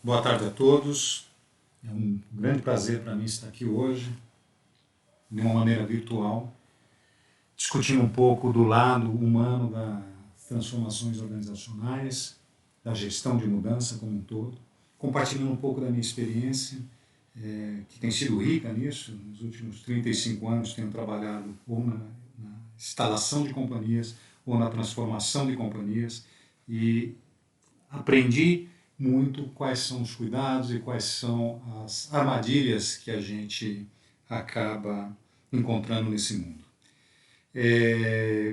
Boa tarde a todos. É um grande prazer para mim estar aqui hoje, de uma maneira virtual, discutindo um pouco do lado humano das transformações organizacionais, da gestão de mudança como um todo, compartilhando um pouco da minha experiência, que tem sido rica nisso. Nos últimos 35 anos tenho trabalhado ou na instalação de companhias ou na transformação de companhias e aprendi muito quais são os cuidados e quais são as armadilhas que a gente acaba encontrando nesse mundo.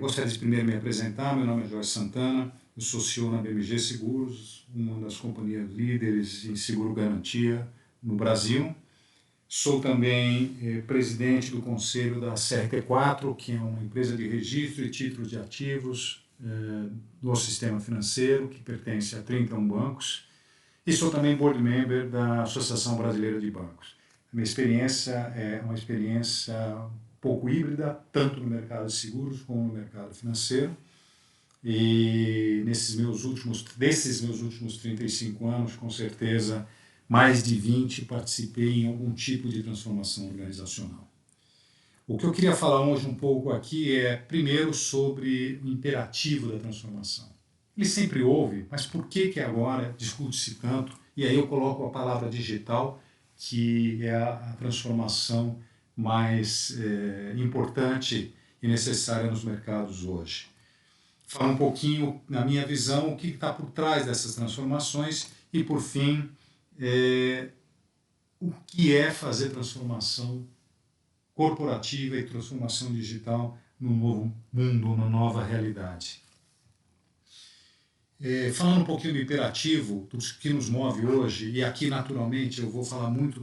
Gostaria de primeiro me apresentar. Meu nome é Jorge Santana, eu sou CEO na BMG Seguros, uma das companhias líderes em seguro garantia no Brasil. Sou também presidente do conselho da CRT4, que é uma empresa de registro e títulos de ativos do sistema financeiro, que pertence a 31 bancos. E sou também board member da Associação Brasileira de Bancos. A minha experiência é uma experiência um pouco híbrida, tanto no mercado de seguros como no mercado financeiro. E desses meus últimos 35 anos, com certeza, mais de 20 participei em algum tipo de transformação organizacional. O que eu queria falar hoje um pouco aqui é, primeiro, sobre o imperativo da transformação. Ele sempre houve, mas por que agora discute-se tanto? E aí eu coloco a palavra digital, que é a transformação mais importante e necessária nos mercados hoje. Falar um pouquinho, na minha visão, o que está por trás dessas transformações e, por fim, o que é fazer transformação corporativa e transformação digital no novo mundo, numa nova realidade. Falando um pouquinho do imperativo, do que nos move hoje, e aqui naturalmente eu vou falar muito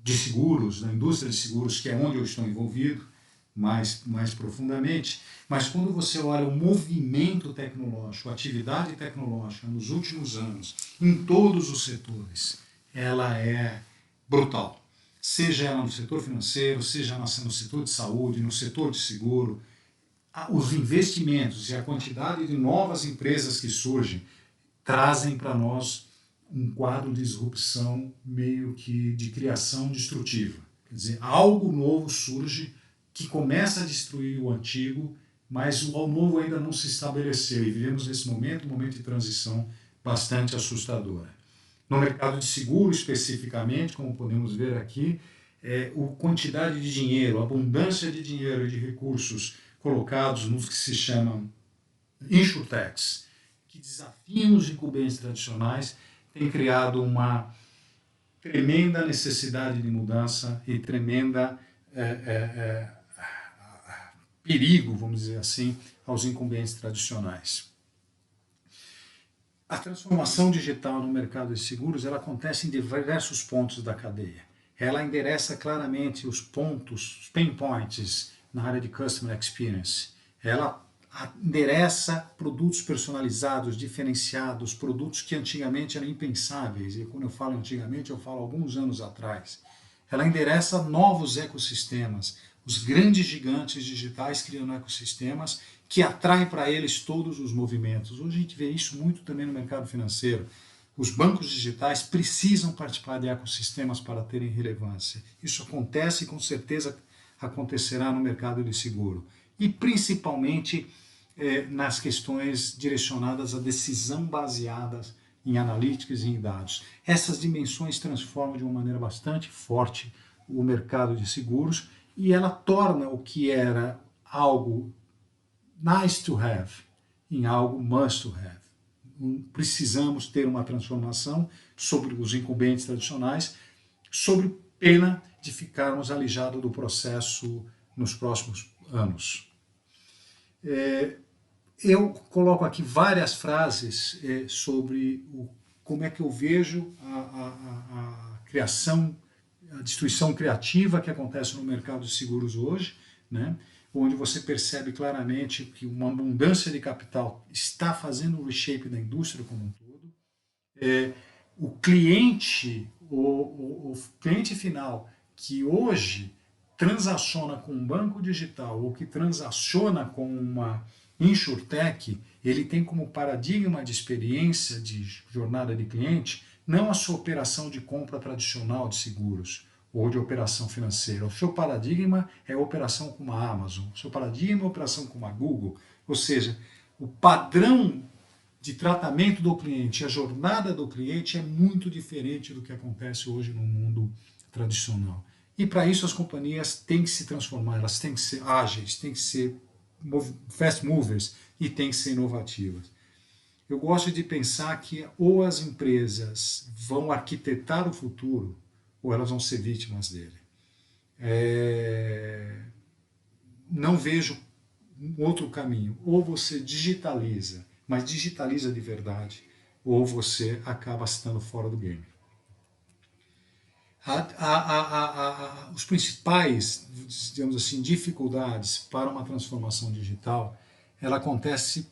de seguros, da indústria de seguros, que é onde eu estou envolvido mais profundamente, mas quando você olha o movimento tecnológico, a atividade tecnológica nos últimos anos, em todos os setores, ela é brutal. Seja ela no setor financeiro, seja ela no setor de saúde, no setor de seguro, os investimentos e a quantidade de novas empresas que surgem trazem para nós um quadro de disrupção meio que de criação destrutiva. Quer dizer, algo novo surge que começa a destruir o antigo, mas o novo ainda não se estabeleceu e vivemos nesse momento, um momento de transição bastante assustadora. No mercado de seguro especificamente, como podemos ver aqui, a quantidade de dinheiro, a abundância de dinheiro e de recursos colocados nos que se chamam insurtechs, que desafiam os incumbentes tradicionais, tem criado uma tremenda necessidade de mudança e tremenda perigo, vamos dizer assim, aos incumbentes tradicionais. A transformação digital no mercado de seguros ela acontece em diversos pontos da cadeia. Ela endereça claramente os pontos, os pain points na área de Customer Experience. Ela endereça produtos personalizados, diferenciados, produtos que antigamente eram impensáveis. E quando eu falo antigamente, eu falo alguns anos atrás. Ela endereça novos ecossistemas. Os grandes gigantes digitais criam ecossistemas que atraem para eles todos os movimentos. Hoje a gente vê isso muito também no mercado financeiro. Os bancos digitais precisam participar de ecossistemas para terem relevância. Isso acontece e com certeza acontecerá no mercado de seguro. E principalmente nas questões direcionadas à decisão baseadas em analíticas e em dados. Essas dimensões transformam de uma maneira bastante forte o mercado de seguros e ela torna o que era algo nice to have em algo must to have. Precisamos ter uma transformação sobre os incumbentes tradicionais, sobre pena de ficarmos alijados do processo nos próximos anos. Eu coloco aqui várias frases sobre como é que eu vejo a criação, a destruição criativa que acontece no mercado de seguros hoje, né? Onde você percebe claramente que uma abundância de capital está fazendo o reshape da indústria como um todo. O cliente final que hoje transaciona com um banco digital ou que transaciona com uma InsurTech, ele tem como paradigma de experiência de jornada de cliente não a sua operação de compra tradicional de seguros ou de operação financeira. O seu paradigma é a operação com a Amazon, o seu paradigma é a operação com a Google, ou seja, o padrão de tratamento do cliente, a jornada do cliente é muito diferente do que acontece hoje no mundo tradicional. E para isso as companhias têm que se transformar, elas têm que ser ágeis, têm que ser fast movers e têm que ser inovativas. Eu gosto de pensar que ou as empresas vão arquitetar o futuro ou elas vão ser vítimas dele. Não vejo um outro caminho. Ou você digitaliza, mas digitaliza de verdade, ou você acaba estando fora do game. Os principais, digamos assim, dificuldades para uma transformação digital, ela acontece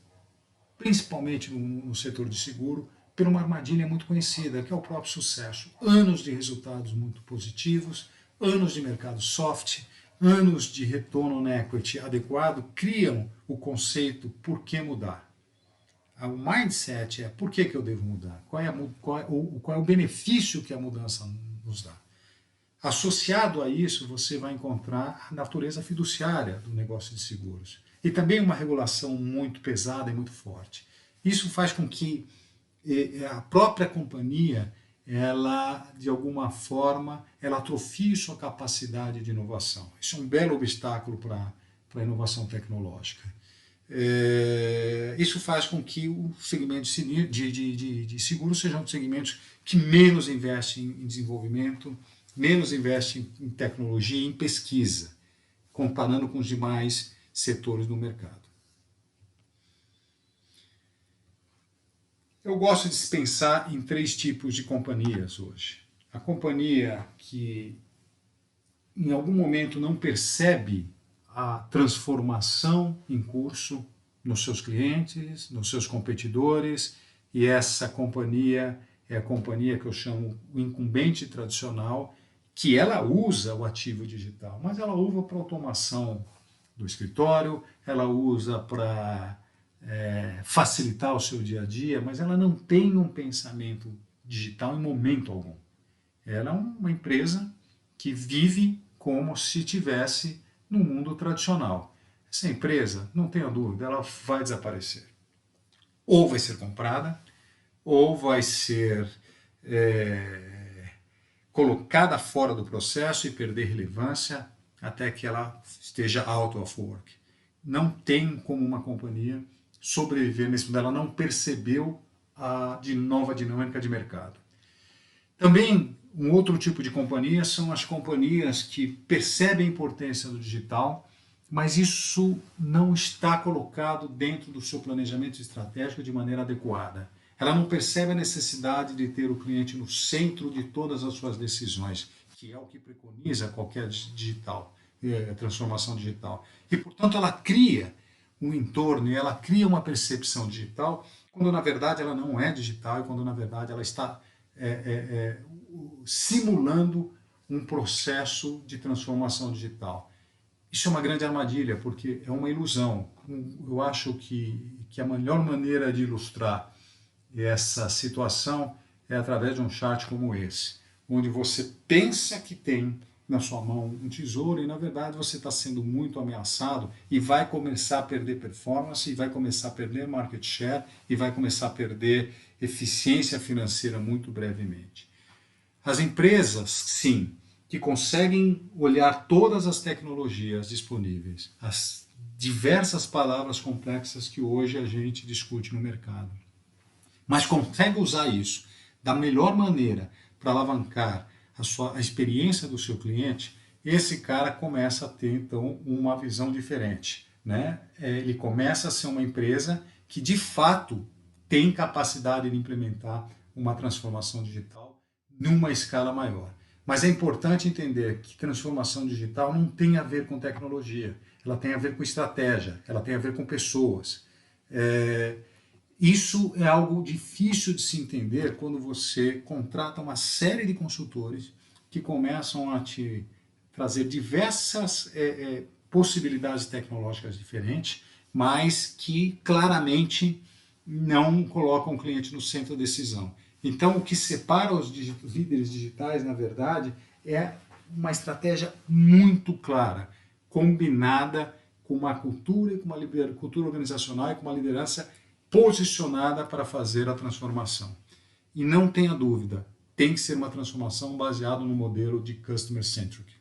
principalmente no setor de seguro, por uma armadilha muito conhecida, que é o próprio sucesso. Anos de resultados muito positivos, anos de mercado soft, anos de retorno on equity adequado, criam o conceito por que mudar. O mindset é por que eu devo mudar? Qual é o benefício que a mudança nos dá? Associado a isso, você vai encontrar a natureza fiduciária do negócio de seguros. E também uma regulação muito pesada e muito forte. Isso faz com que a própria companhia, ela, de alguma forma, ela atrofie sua capacidade de inovação. Isso é um belo obstáculo para a inovação tecnológica. Isso faz com que o segmento de seguros sejam segmentos que menos investem em desenvolvimento, menos investem em tecnologia e em pesquisa, comparando com os demais setores do mercado. Eu gosto de pensar em 3 tipos de companhias hoje. A companhia que em algum momento não percebe a transformação em curso nos seus clientes, nos seus competidores, e essa companhia é a companhia que eu chamo o incumbente tradicional, que ela usa o ativo digital, mas ela usa para automação do escritório, ela usa para facilitar o seu dia a dia, mas ela não tem um pensamento digital em momento algum. Ela é uma empresa que vive como se estivesse no mundo tradicional. Essa empresa, não tenha dúvida, ela vai desaparecer. Ou vai ser comprada, ou vai ser colocada fora do processo e perder relevância até que ela esteja out of work. Não tem como uma companhia sobreviver nesse modelo, ela não percebeu a nova dinâmica de mercado. Também um outro tipo de companhia são as companhias que percebem a importância do digital, mas isso não está colocado dentro do seu planejamento estratégico de maneira adequada. Ela não percebe a necessidade de ter o cliente no centro de todas as suas decisões, que é o que preconiza qualquer transformação digital. E, portanto, ela cria um entorno e ela cria uma percepção digital, quando na verdade ela não é digital e quando na verdade ela está simulando um processo de transformação digital. Isso é uma grande armadilha, porque é uma ilusão. Eu acho que a melhor maneira de ilustrar essa situação é através de um chart como esse, onde você pensa que tem na sua mão um tesouro e na verdade você está sendo muito ameaçado e vai começar a perder performance, e vai começar a perder market share, e vai começar a perder eficiência financeira muito brevemente. As empresas, sim, que conseguem olhar todas as tecnologias disponíveis, as diversas palavras complexas que hoje a gente discute no mercado, mas consegue usar isso da melhor maneira para alavancar a experiência do seu cliente, esse cara começa a ter então uma visão diferente, né? Ele começa a ser uma empresa que de fato tem capacidade de implementar uma transformação digital numa escala maior. Mas é importante entender que transformação digital não tem a ver com tecnologia, ela tem a ver com estratégia, ela tem a ver com pessoas. Isso é algo difícil de se entender quando você contrata uma série de consultores que começam a te trazer diversas possibilidades tecnológicas diferentes, mas que claramente não colocam o cliente no centro da decisão. Então, o que separa os líderes digitais, na verdade, é uma estratégia muito clara, combinada com uma cultura e com uma cultura organizacional e com uma liderança posicionada para fazer a transformação. E não tenha dúvida, tem que ser uma transformação baseada no modelo de Customer Centric.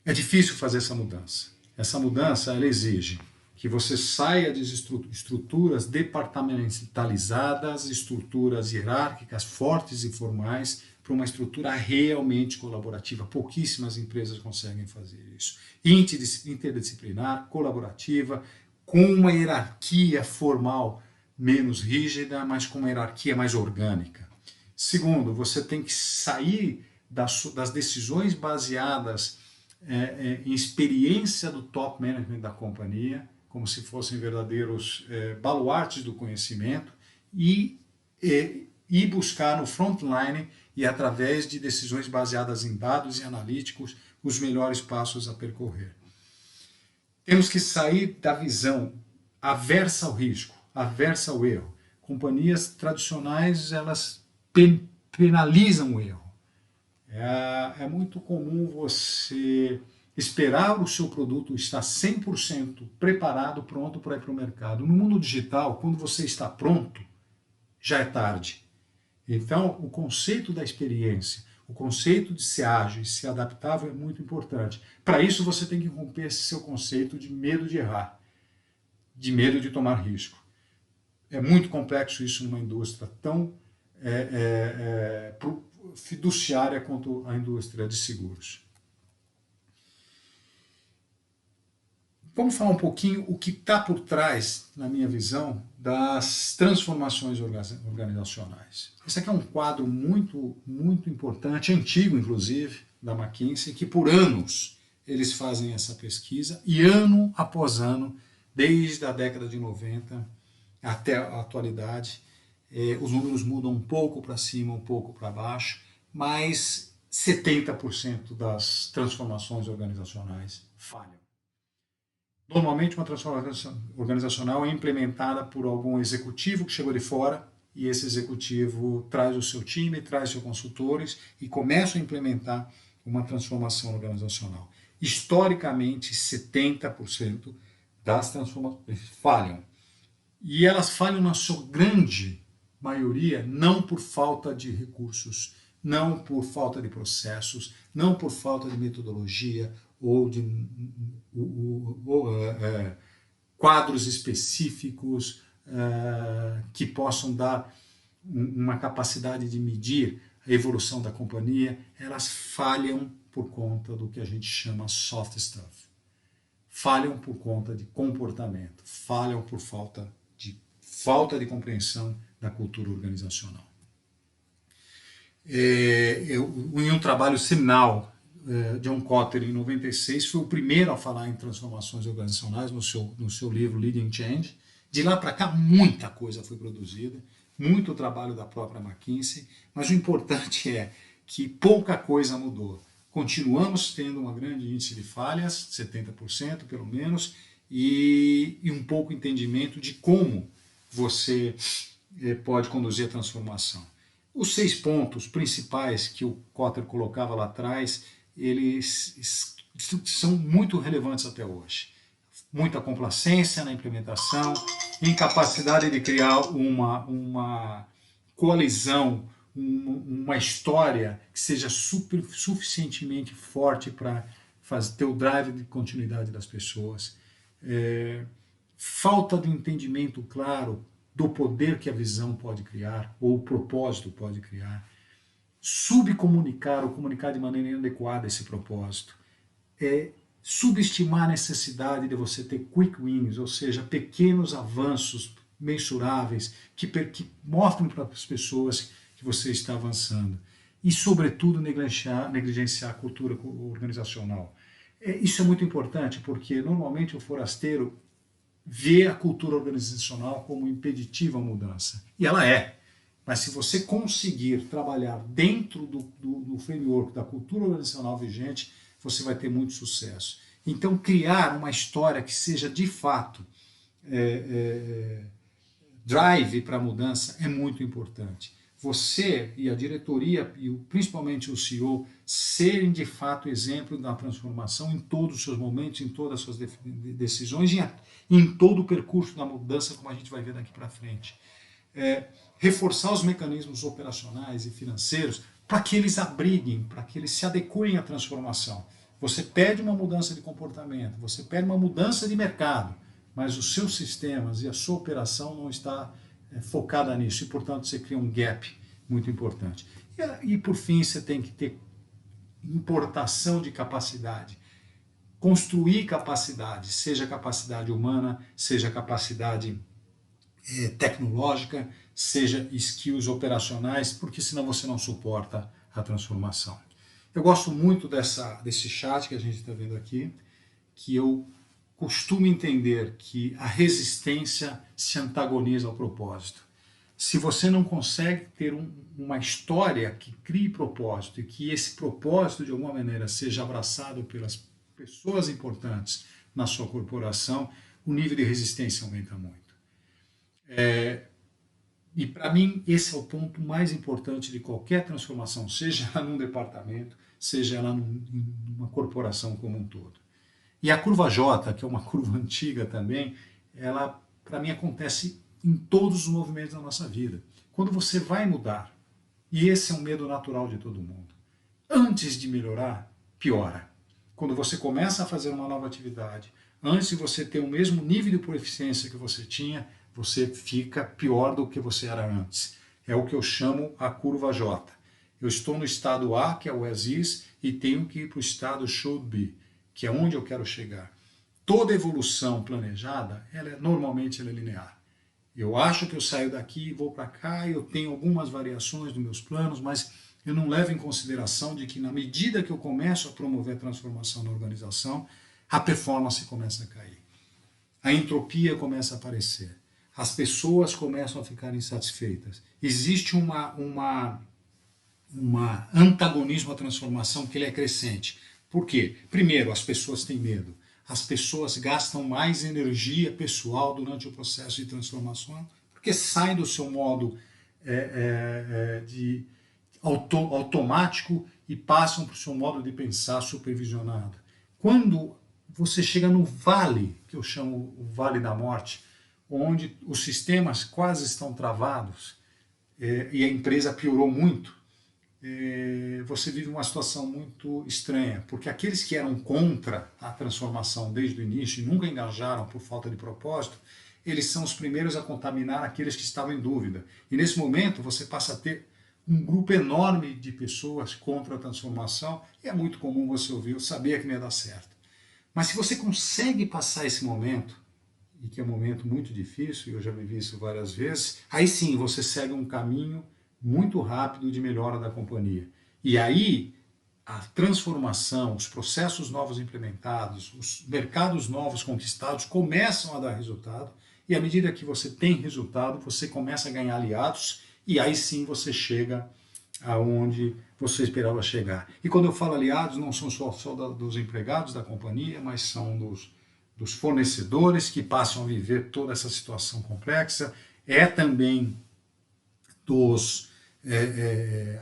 É difícil fazer essa mudança. Essa mudança ela exige que você saia de estruturas departamentalizadas, estruturas hierárquicas fortes e formais, para uma estrutura realmente colaborativa. Pouquíssimas empresas conseguem fazer isso. Interdisciplinar, colaborativa, com uma hierarquia formal menos rígida, mas com uma hierarquia mais orgânica. Segundo, você tem que sair das decisões baseadas em experiência do top management da companhia, como se fossem verdadeiros baluartes do conhecimento, e buscar no frontline e através de decisões baseadas em dados e analíticos os melhores passos a percorrer. Temos que sair da visão aversa ao risco, aversa ao erro. Companhias tradicionais, elas penalizam o erro. É muito comum você esperar o seu produto estar 100% preparado, pronto para ir para o mercado. No mundo digital, quando você está pronto, já é tarde. Então, o conceito da experiência, o conceito de ser ágil e ser adaptável é muito importante. Para isso, você tem que romper esse seu conceito de medo de errar, de medo de tomar risco. É muito complexo isso numa indústria tão fiduciária quanto a indústria de seguros. Vamos falar um pouquinho o que está por trás, na minha visão, das transformações organizacionais. Esse aqui é um quadro muito importante, antigo inclusive, da McKinsey, que por anos eles fazem essa pesquisa e ano após ano, desde a década de 90 até a atualidade, os números mudam um pouco para cima, um pouco para baixo, mas 70% das transformações organizacionais falham. Normalmente uma transformação organizacional é implementada por algum executivo que chegou de fora e esse executivo traz o seu time, traz seus consultores e começa a implementar uma transformação organizacional. Historicamente, 70% das transformações falham. E elas falham na sua grande maioria não por falta de recursos, não por falta de processos, não por falta de metodologia ou de quadros específicos que possam dar uma capacidade de medir a evolução da companhia. Elas falham por conta do que a gente chama soft stuff. Falham por conta de comportamento, falham por falta de compreensão da cultura organizacional. Em um trabalho seminal, John Kotter, em 96, foi o primeiro a falar em transformações organizacionais no seu livro Leading Change. De lá para cá, muita coisa foi produzida, muito trabalho da própria McKinsey, mas o importante é que pouca coisa mudou. Continuamos tendo um grande índice de falhas, 70% pelo menos, e um pouco entendimento de como você pode conduzir a transformação. Os 6 pontos principais que o Kotter colocava lá atrás, eles são muito relevantes até hoje. Muita complacência na implementação, incapacidade de criar uma coalizão, uma história que seja suficientemente forte para ter o drive de continuidade das pessoas. Falta de entendimento claro do poder que a visão pode criar, ou o propósito pode criar. Subcomunicar ou comunicar de maneira inadequada esse propósito. Subestimar a necessidade de você ter quick wins, ou seja, pequenos avanços mensuráveis que mostrem para as pessoas que você está avançando. E, sobretudo, negligenciar a cultura organizacional. Isso é muito importante porque, normalmente, o forasteiro vê a cultura organizacional como impeditiva à mudança. E ela é. Mas se você conseguir trabalhar dentro do framework da cultura organizacional vigente, você vai ter muito sucesso. Então, criar uma história que seja de fato drive para a mudança é muito importante. Você e a diretoria, e principalmente o CEO, serem de fato exemplo da transformação em todos os seus momentos, em todas as suas decisões, em todo o percurso da mudança, como a gente vai ver daqui para frente. Reforçar os mecanismos operacionais e financeiros para que eles abriguem, para que eles se adequem à transformação. Você pede uma mudança de comportamento, você pede uma mudança de mercado, mas os seus sistemas e a sua operação não está focada nisso, e portanto você cria um gap muito importante. E por fim, você tem que ter importação de capacidade, construir capacidade, seja capacidade humana, seja capacidade tecnológica, seja skills operacionais, porque senão você não suporta a transformação. Eu gosto muito desse chat que a gente está vendo aqui, que eu costumo entender que a resistência se antagoniza ao propósito. Se você não consegue ter uma história que crie propósito e que esse propósito de alguma maneira seja abraçado pelas pessoas importantes na sua corporação, o nível de resistência aumenta muito. E para mim esse é o ponto mais importante de qualquer transformação, seja ela num departamento, seja ela numa corporação como um todo. E a curva J, que é uma curva antiga também, ela para mim acontece em todos os movimentos da nossa vida. Quando você vai mudar, e esse é um medo natural de todo mundo, antes de melhorar, piora. Quando você começa a fazer uma nova atividade, antes de você ter o mesmo nível de proficiência que você tinha, você fica pior do que você era antes. É o que eu chamo a curva J. Eu estou no estado A, que é o as is, e tenho que ir para o estado should be, que é onde eu quero chegar. Toda evolução planejada, normalmente ela é linear. Eu acho que eu saio daqui e vou para cá, e eu tenho algumas variações dos meus planos, mas eu não levo em consideração de que na medida que eu começo a promover a transformação na organização, a performance começa a cair. A entropia começa a aparecer. As pessoas começam a ficar insatisfeitas. Existe um antagonismo à transformação que ele é crescente. Por quê? Primeiro, as pessoas têm medo. As pessoas gastam mais energia pessoal durante o processo de transformação, porque saem do seu modo automático e passam para o seu modo de pensar supervisionado. Quando você chega no vale, que eu chamo o vale da morte, onde os sistemas quase estão travados e a empresa piorou muito, você vive uma situação muito estranha, porque aqueles que eram contra a transformação desde o início e nunca engajaram por falta de propósito, eles são os primeiros a contaminar aqueles que estavam em dúvida. E nesse momento você passa a ter um grupo enorme de pessoas contra a transformação, e é muito comum você ouvir, eu sabia que não ia dar certo. Mas se você consegue passar esse momento, e que é um momento muito difícil, e eu já vivi isso várias vezes, aí sim você segue um caminho muito rápido de melhora da companhia. E aí a transformação, os processos novos implementados, os mercados novos conquistados começam a dar resultado, e à medida que você tem resultado, você começa a ganhar aliados, e aí sim você chega aonde você esperava chegar. E quando eu falo aliados, não são só dos empregados da companhia, mas são dos fornecedores que passam a viver toda essa situação complexa, é também dos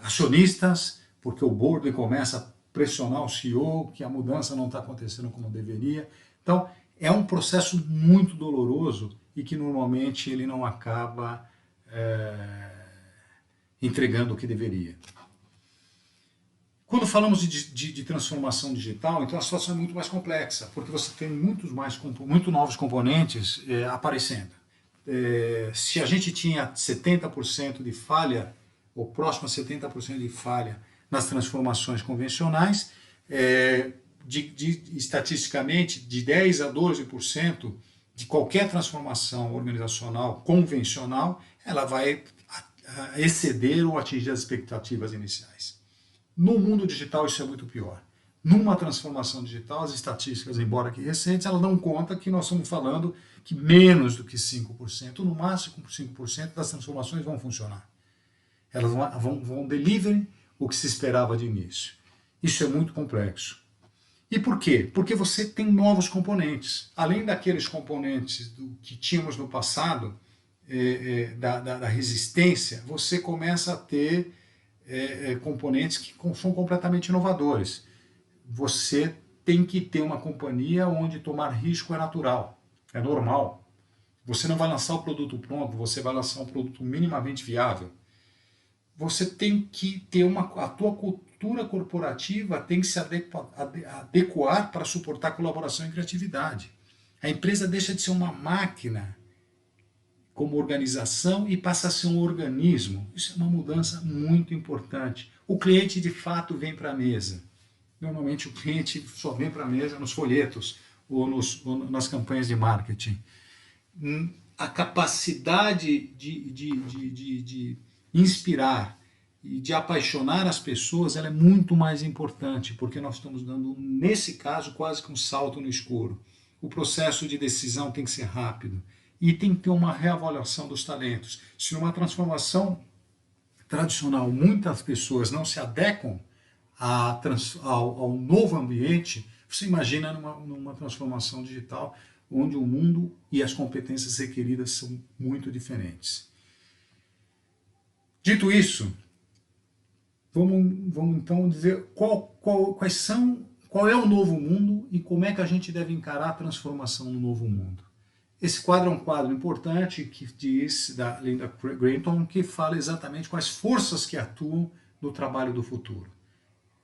acionistas, porque o board começa a pressionar o CEO, que a mudança não está acontecendo como deveria. Então, é um processo muito doloroso e que normalmente ele não acaba entregando o que deveria. Quando falamos de transformação digital, então a situação é muito mais complexa, porque você tem muito novos componentes aparecendo. Se a gente tinha 70% de falha, ou próximo a 70% de falha nas transformações convencionais, estatisticamente, de 10% a 12% de qualquer transformação organizacional convencional, ela vai exceder ou atingir as expectativas iniciais. No mundo digital isso é muito pior. Numa transformação digital, as estatísticas, embora que recentes, elas dão conta que nós estamos falando que menos do que 5%, no máximo 5% das transformações vão funcionar. Elas vão deliver o que se esperava de início. Isso é muito complexo. E por quê? Porque você tem novos componentes. Além daqueles componentes que tínhamos no passado, da resistência, você começa a ter componentes que são completamente inovadores. Você tem que ter uma companhia onde tomar risco é natural, é normal. Você não vai lançar o produto pronto, você vai lançar um produto minimamente viável. Você tem que ter a tua cultura corporativa tem que se adequar para suportar colaboração e criatividade. A empresa deixa de ser uma máquina como organização e passa a ser um organismo. Isso é uma mudança muito importante. O cliente de fato vem para a mesa. Normalmente o cliente só vem para a mesa nos folhetos ou nas campanhas de marketing. A capacidade de inspirar e de apaixonar as pessoas ela é muito mais importante, porque nós estamos dando, nesse caso, quase que um salto no escuro. O processo de decisão tem que ser rápido e tem que ter uma reavaliação dos talentos. Se numa transformação tradicional muitas pessoas não se adequam ao novo ambiente, você imagina numa transformação digital onde o mundo e as competências requeridas são muito diferentes. Dito isso, vamos então dizer qual é o novo mundo e como é que a gente deve encarar a transformação no novo mundo. Esse quadro é um quadro importante que diz, da Linda Creighton, que fala exatamente quais forças que atuam no trabalho do futuro.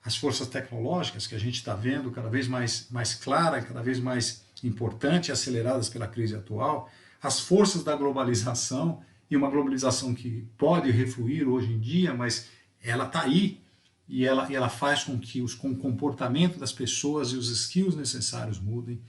As forças tecnológicas que a gente está vendo cada vez mais clara, cada vez mais importante, aceleradas pela crise atual, as forças da globalização, e uma globalização que pode refluir hoje em dia, mas ela está aí, e ela faz com que o comportamento das pessoas e os skills necessários mudem.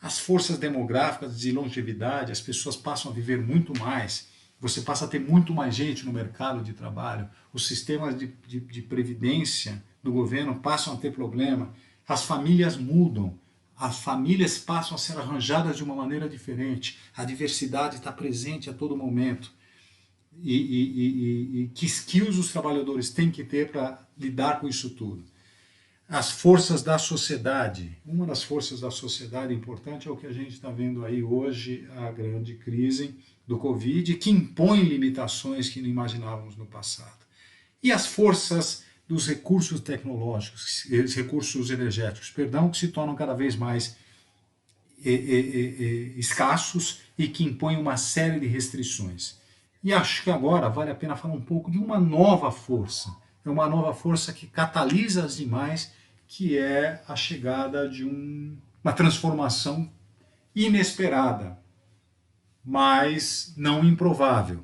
As forças demográficas de longevidade, as pessoas passam a viver muito mais, você passa a ter muito mais gente no mercado de trabalho, os sistemas de previdência do governo passam a ter problema, as famílias mudam, as famílias passam a ser arranjadas de uma maneira diferente, a diversidade está presente a todo momento. E que skills os trabalhadores têm que ter para lidar com isso tudo. As forças da sociedade. Uma das forças da sociedade importante é o que a gente está vendo aí hoje, a grande crise do Covid, que impõe limitações que não imaginávamos no passado. E as forças dos recursos tecnológicos, recursos energéticos, que se tornam cada vez mais escassos e que impõem uma série de restrições. E acho que agora vale a pena falar um pouco de uma nova força. É uma nova força que catalisa as demais, que é a chegada de uma transformação inesperada, mas não improvável.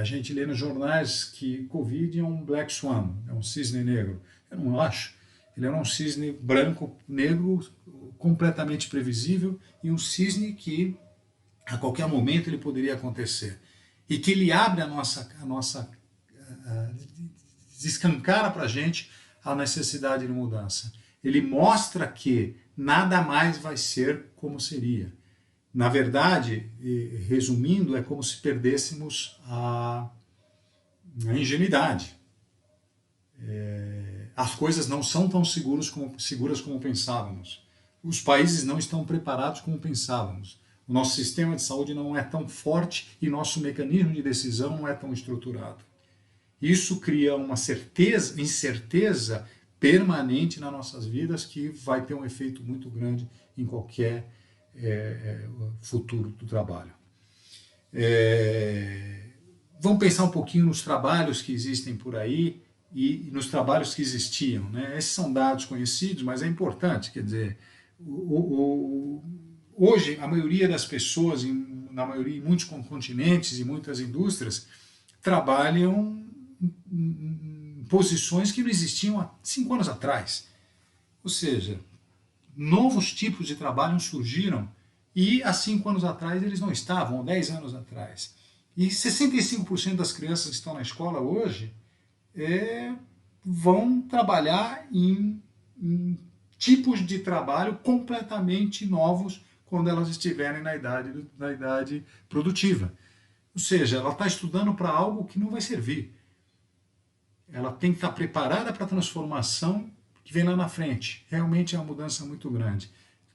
A gente lê nos jornais que Covid é um black swan, é um cisne negro. Eu não acho. Ele é um cisne branco, negro, completamente previsível, e um cisne que a qualquer momento ele poderia acontecer. E que ele abre escancara para a gente a necessidade de mudança. Ele mostra que nada mais vai ser como seria. Na verdade, resumindo, é como se perdêssemos a ingenuidade. As coisas não são tão seguras como pensávamos. Os países não estão preparados como pensávamos. O nosso sistema de saúde não é tão forte e nosso mecanismo de decisão não é tão estruturado. Isso cria uma incerteza permanente nas nossas vidas que vai ter um efeito muito grande em qualquer futuro do trabalho. Vamos pensar um pouquinho nos trabalhos que existem por aí e nos trabalhos que existiam, né? Esses são dados conhecidos, mas é importante, quer dizer, hoje a maioria das pessoas, em muitos continentes e muitas indústrias, trabalham em posições que não existiam há 5 anos atrás. Ou seja, novos tipos de trabalho surgiram e há 5 anos atrás eles não estavam, há 10 anos atrás. E 65% das crianças que estão na escola hoje vão trabalhar em tipos de trabalho completamente novos quando elas estiverem na idade produtiva. Ou seja, ela está estudando para algo que não vai servir. Ela tem que estar preparada para a transformação que vem lá na frente. Realmente é uma mudança muito grande.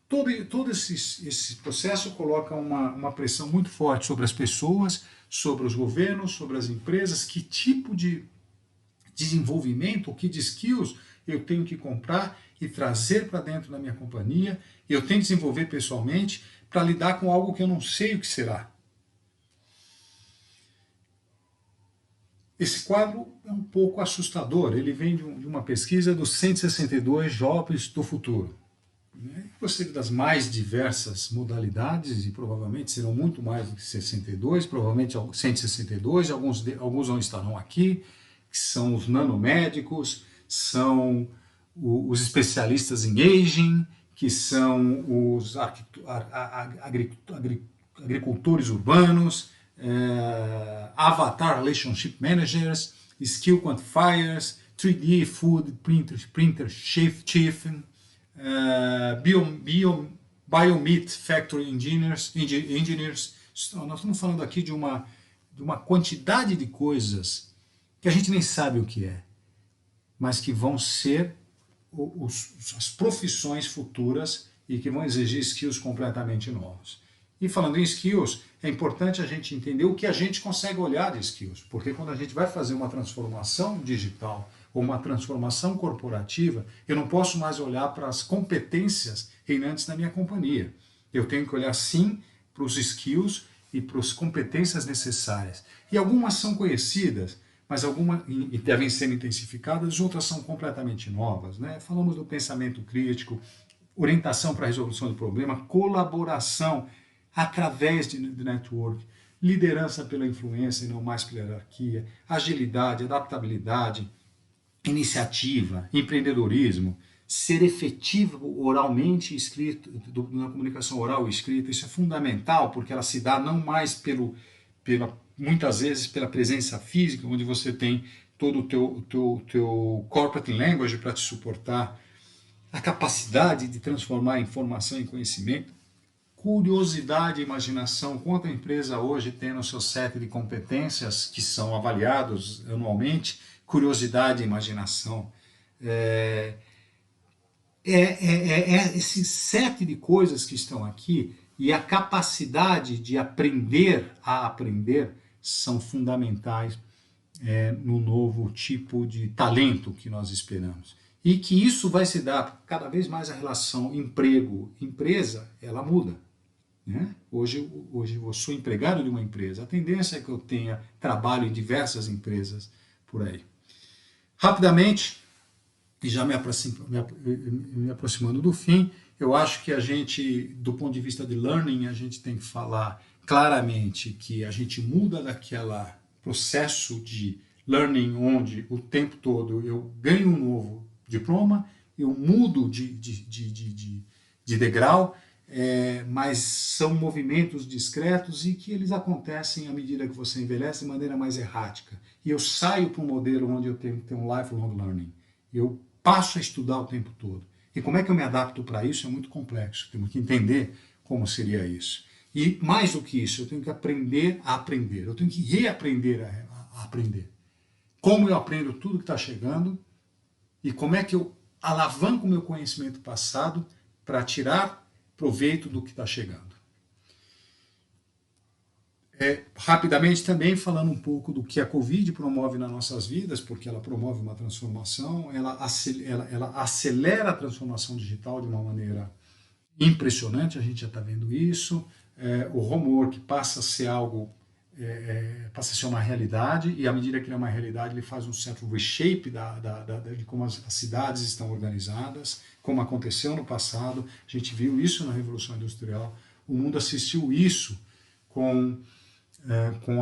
Todo esse processo coloca uma pressão muito forte sobre as pessoas, sobre os governos, sobre as empresas, que tipo de desenvolvimento, que de skills eu tenho que comprar e trazer para dentro da minha companhia, eu tenho que desenvolver pessoalmente para lidar com algo que eu não sei o que será. Esse quadro é um pouco assustador, ele vem de uma pesquisa dos 162 jovens do futuro. Você das mais diversas modalidades, e provavelmente serão muito mais do que 62, provavelmente 162, alguns não estarão aqui, que são os nanomédicos, são os especialistas em aging, que são os agricultores urbanos, Avatar Relationship Managers, Skill Quantifiers, 3D Food Printer Chief, Biomeat Factory Engineers. Nós estamos falando aqui de uma quantidade de coisas que a gente nem sabe o que é, mas que vão ser as profissões futuras e que vão exigir skills completamente novos. E falando em skills, é importante a gente entender o que a gente consegue olhar de skills, porque quando a gente vai fazer uma transformação digital ou uma transformação corporativa, eu não posso mais olhar para as competências reinantes da minha companhia. Eu tenho que olhar sim para os skills e para as competências necessárias. E algumas são conhecidas, mas algumas devem ser intensificadas, outras são completamente novas, né? Falamos do pensamento crítico, orientação para a resolução do problema, colaboração através de network, liderança pela influência e não mais pela hierarquia, agilidade, adaptabilidade, iniciativa, empreendedorismo, ser efetivo oralmente escrito, na comunicação oral e escrita, isso é fundamental, porque ela se dá não mais muitas vezes pela presença física, onde você tem todo o teu corporate language para te suportar, a capacidade de transformar informação em conhecimento, curiosidade e imaginação. Quanto a empresa hoje tem no seu set de competências que são avaliados anualmente, curiosidade e imaginação. Esse set de coisas que estão aqui e a capacidade de aprender a aprender são fundamentais no novo tipo de talento que nós esperamos. E que isso vai se dar cada vez mais a relação emprego-empresa, ela muda. Né? Hoje eu sou empregado de uma empresa, a tendência é que eu tenha trabalho em diversas empresas por aí. Rapidamente, e já me aproximando do fim, eu acho que a gente, do ponto de vista de learning, a gente tem que falar claramente que a gente muda daquele processo de learning onde o tempo todo eu ganho um novo diploma, eu mudo de degrau, mas são movimentos discretos e que eles acontecem à medida que você envelhece de maneira mais errática. E eu saio para um modelo onde eu tenho que ter um lifelong learning. Eu passo a estudar o tempo todo. E como é que eu me adapto para isso é muito complexo. Temos que entender como seria isso. E mais do que isso, eu tenho que aprender a aprender. Eu tenho que reaprender a aprender. Como eu aprendo tudo que está chegando e como é que eu alavanco o meu conhecimento passado para tirar proveito do que está chegando. Rapidamente também falando um pouco do que a Covid promove nas nossas vidas, porque ela promove uma transformação, ela acelera a transformação digital de uma maneira impressionante, a gente já está vendo isso, o homework passa a ser algo, passa a ser uma realidade, e à medida que ele é uma realidade, ele faz um certo reshape de como as cidades estão organizadas, como aconteceu no passado, a gente viu isso na Revolução Industrial, o mundo assistiu isso com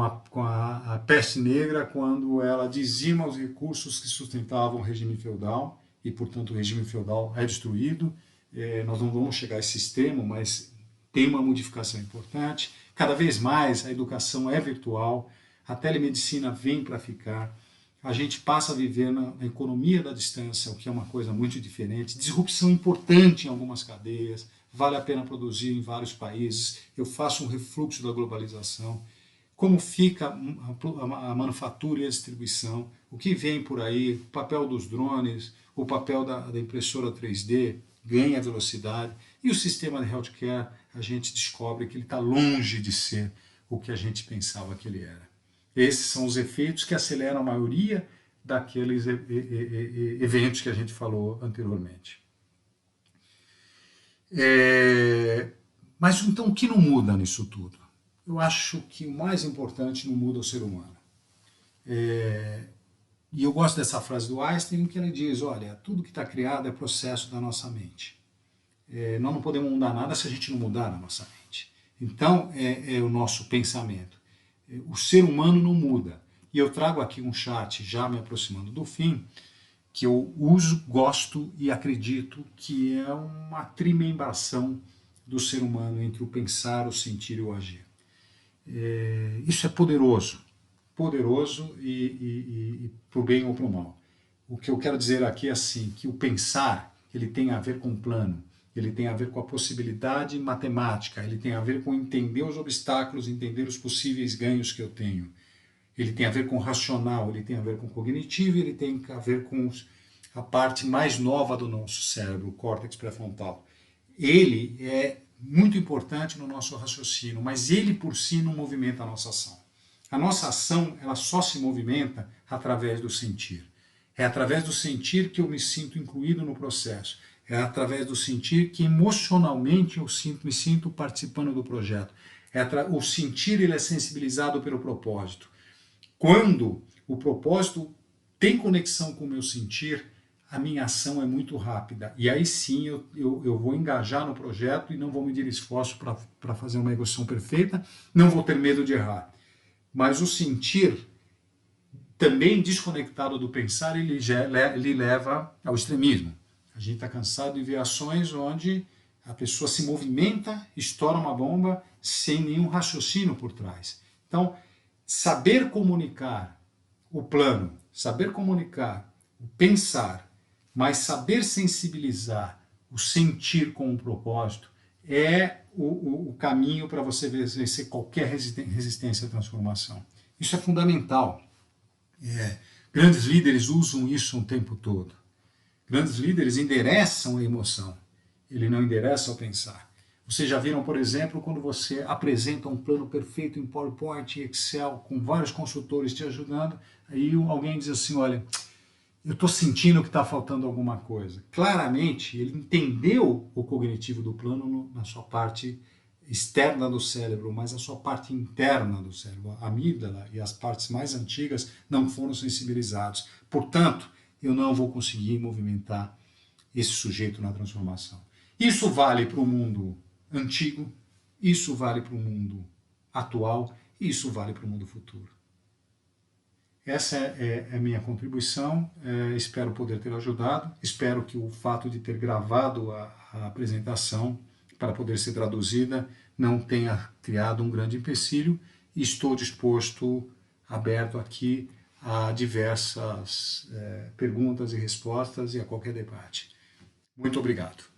a peste negra, quando ela dizima os recursos que sustentavam o regime feudal, e portanto o regime feudal é destruído. Nós não vamos chegar a esse extremo, mas tem uma modificação importante. Cada vez mais a educação é virtual, a telemedicina vem para ficar, a gente passa a viver na economia da distância, o que é uma coisa muito diferente, disrupção importante em algumas cadeias, vale a pena produzir em vários países, eu faço um refluxo da globalização, como fica a manufatura e a distribuição, o que vem por aí, o papel dos drones, o papel da impressora 3D, ganha velocidade, e o sistema de healthcare, a gente descobre que ele está longe de ser o que a gente pensava que ele era. Esses são os efeitos que aceleram a maioria daqueles eventos que a gente falou anteriormente. Mas então o que não muda nisso tudo? Eu acho que o mais importante não muda o ser humano. E eu gosto dessa frase do Einstein, que ele diz, olha, tudo que está criado é processo da nossa mente. Nós não podemos mudar nada se a gente não mudar a nossa mente. Então, é o nosso pensamento. O ser humano não muda. E eu trago aqui um chat, já me aproximando do fim, que eu uso, gosto e acredito que é uma trimembração do ser humano entre o pensar, o sentir e o agir. Isso é poderoso. Poderoso e para o bem ou para o mal. O que eu quero dizer aqui é assim, que o pensar, ele tem a ver com o plano, ele tem a ver com a possibilidade matemática, ele tem a ver com entender os obstáculos, entender os possíveis ganhos que eu tenho. Ele tem a ver com o racional, ele tem a ver com o cognitivo, ele tem a ver com a parte mais nova do nosso cérebro, o córtex pré-frontal. Ele é muito importante no nosso raciocínio, mas ele por si não movimenta a nossa ação. A nossa ação, ela só se movimenta através do sentir. É através do sentir que eu me sinto incluído no processo. É através do sentir que emocionalmente eu me sinto participando do projeto. O sentir, ele é sensibilizado pelo propósito. Quando o propósito tem conexão com o meu sentir, a minha ação é muito rápida. E aí sim eu vou engajar no projeto e não vou medir esforço para fazer uma execução perfeita, não vou ter medo de errar. Mas o sentir, também desconectado do pensar, ele leva ao extremismo. A gente está cansado de ver ações onde a pessoa se movimenta, estoura uma bomba sem nenhum raciocínio por trás. Então, saber comunicar o plano, saber comunicar o pensar, mas saber sensibilizar o sentir com um propósito é o caminho para você vencer qualquer resistência à transformação. Isso é fundamental. Grandes líderes usam isso o tempo todo. Grandes líderes endereçam a emoção, ele não endereça o pensar. Vocês já viram, por exemplo, quando você apresenta um plano perfeito em PowerPoint e Excel, com vários consultores te ajudando, aí alguém diz assim, olha, eu estou sentindo que está faltando alguma coisa. Claramente, ele entendeu o cognitivo do plano na sua parte externa do cérebro, mas a sua parte interna do cérebro, a amígdala e as partes mais antigas não foram sensibilizados. Portanto, eu não vou conseguir movimentar esse sujeito na transformação. Isso vale para o mundo antigo, isso vale para o mundo atual, e isso vale para o mundo futuro. Essa é a minha contribuição, espero poder ter ajudado, espero que o fato de ter gravado a apresentação para poder ser traduzida não tenha criado um grande empecilho, e estou disposto, aberto aqui a diversas perguntas e respostas e a qualquer debate. Muito obrigado.